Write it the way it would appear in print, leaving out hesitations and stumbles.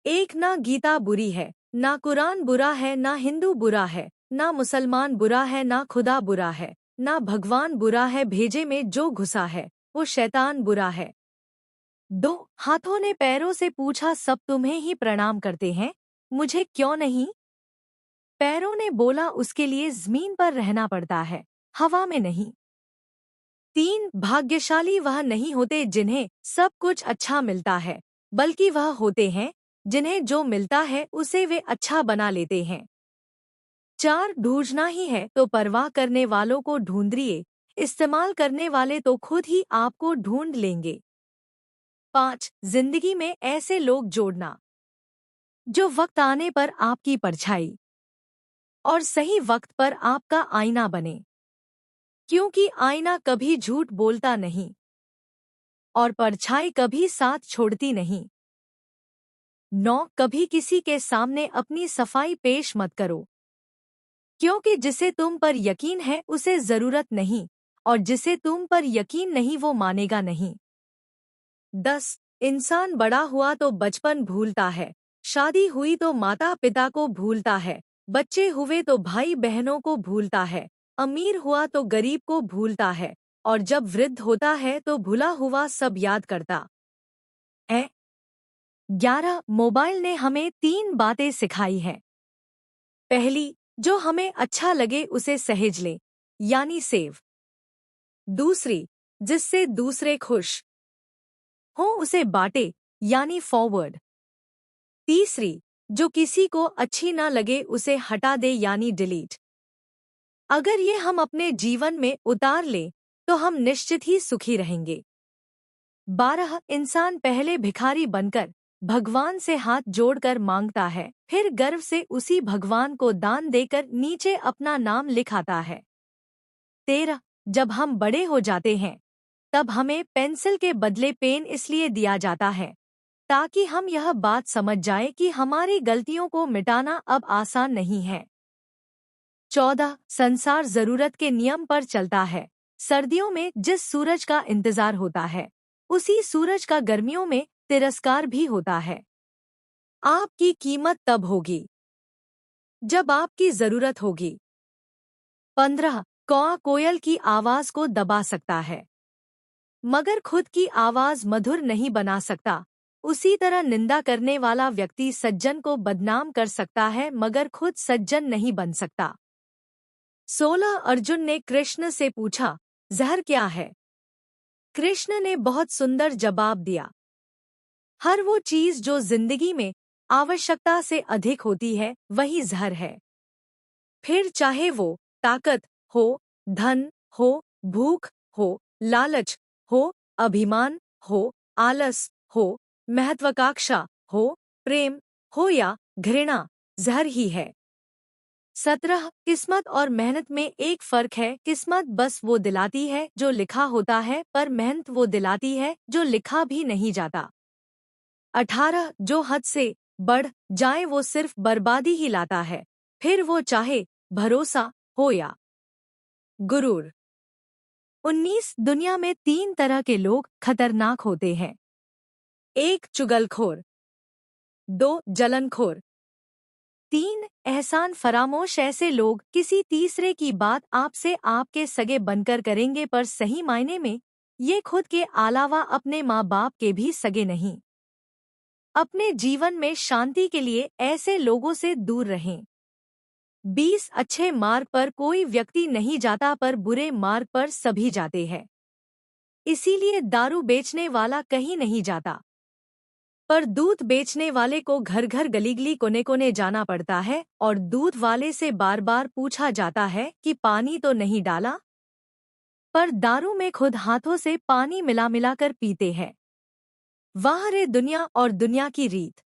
एक ना गीता बुरी है, ना कुरान बुरा है, ना हिंदू बुरा है, ना मुसलमान बुरा है, ना खुदा बुरा है, ना भगवान बुरा है, भेजे में जो घुसा है वो शैतान बुरा है। दो हाथों ने पैरों से पूछा, सब तुम्हें ही प्रणाम करते हैं, मुझे क्यों नहीं? पैरों ने बोला, उसके लिए जमीन पर रहना पड़ता है, हवा में नहीं। तीन भाग्यशाली वह नहीं होते जिन्हें सब कुछ अच्छा मिलता है, बल्कि वह होते हैं जिन्हें जो मिलता है उसे वे अच्छा बना लेते हैं। चार ढूंढना ही है तो परवाह करने वालों को ढूंढिए, इस्तेमाल करने वाले तो खुद ही आपको ढूंढ लेंगे। पाँच जिंदगी में ऐसे लोग जोड़ना जो वक्त आने पर आपकी परछाई और सही वक्त पर आपका आईना बने, क्योंकि आईना कभी झूठ बोलता नहीं और परछाई कभी साथ छोड़ती नहीं। 9 कभी किसी के सामने अपनी सफाई पेश मत करो, क्योंकि जिसे तुम पर यकीन है उसे जरूरत नहीं, और जिसे तुम पर यकीन नहीं वो मानेगा नहीं। 10 इंसान बड़ा हुआ तो बचपन भूलता है, शादी हुई तो माता पिता को भूलता है, बच्चे हुए तो भाई बहनों को भूलता है, अमीर हुआ तो गरीब को भूलता है, और जब वृद्ध होता है तो भुला हुआ सब याद करता है। 11 मोबाइल ने हमें 3 बातें सिखाई हैं। पहली, जो हमें अच्छा लगे उसे सहेज ले, यानी सेव। दूसरी, जिससे दूसरे खुश हो उसे बांटे, यानी फॉरवर्ड। तीसरी, जो किसी को अच्छी ना लगे उसे हटा दे, यानी डिलीट। अगर ये हम अपने जीवन में उतार लें तो हम निश्चित ही सुखी रहेंगे। 12 इंसान पहले भिखारी बनकर भगवान से हाथ जोड़कर मांगता है, फिर गर्व से उसी भगवान को दान देकर नीचे अपना नाम लिखाता है। 13 जब हम बड़े हो जाते हैं तब हमें पेंसिल के बदले पेन इसलिए दिया जाता है ताकि हम यह बात समझ जाएं कि हमारी गलतियों को मिटाना अब आसान नहीं है। 14 संसार जरूरत के नियम पर चलता है। सर्दियों में जिस सूरज का इंतजार होता है उसी सूरज का गर्मियों में तिरस्कार भी होता है। आपकी कीमत तब होगी जब आपकी जरूरत होगी। 15 कौआ कोयल की आवाज को दबा सकता है मगर खुद की आवाज मधुर नहीं बना सकता। उसी तरह निंदा करने वाला व्यक्ति सज्जन को बदनाम कर सकता है मगर खुद सज्जन नहीं बन सकता। 16 अर्जुन ने कृष्ण से पूछा, जहर क्या है? कृष्ण ने बहुत सुंदर जवाब दिया, हर वो चीज जो जिंदगी में आवश्यकता से अधिक होती है वही जहर है। फिर चाहे वो ताकत हो, धन हो, भूख हो, लालच हो, अभिमान हो, आलस हो, महत्वाकांक्षा हो, प्रेम हो या घृणा, जहर ही है। 17 किस्मत और मेहनत में एक फर्क है, किस्मत बस वो दिलाती है जो लिखा होता है, पर मेहनत वो दिलाती है जो लिखा भी नहीं जाता। 18 जो हद से बढ़ जाए वो सिर्फ बर्बादी ही लाता है, फिर वो चाहे भरोसा हो या गुरूर। 19 दुनिया में 3 तरह के लोग खतरनाक होते हैं। 1 चुगलखोर, 2 जलनखोर, 3 एहसान फरामोश। ऐसे लोग किसी तीसरे की बात आपसे आपके सगे बनकर करेंगे, पर सही मायने में ये खुद के अलावा अपने माँ बाप के भी सगे नहीं। अपने जीवन में शांति के लिए ऐसे लोगों से दूर रहें। 20 अच्छे मार्ग पर कोई व्यक्ति नहीं जाता, पर बुरे मार्ग पर सभी जाते हैं। इसीलिए दारू बेचने वाला कहीं नहीं जाता, पर दूध बेचने वाले को घर घर गली गली कोने कोने जाना पड़ता है, और दूध वाले से बार बार पूछा जाता है कि पानी तो नहीं डाला। पर दारू में खुद हाथों से पानी मिला मिला कर पीते हैं। वाह रे दुनिया और दुनिया की रीत।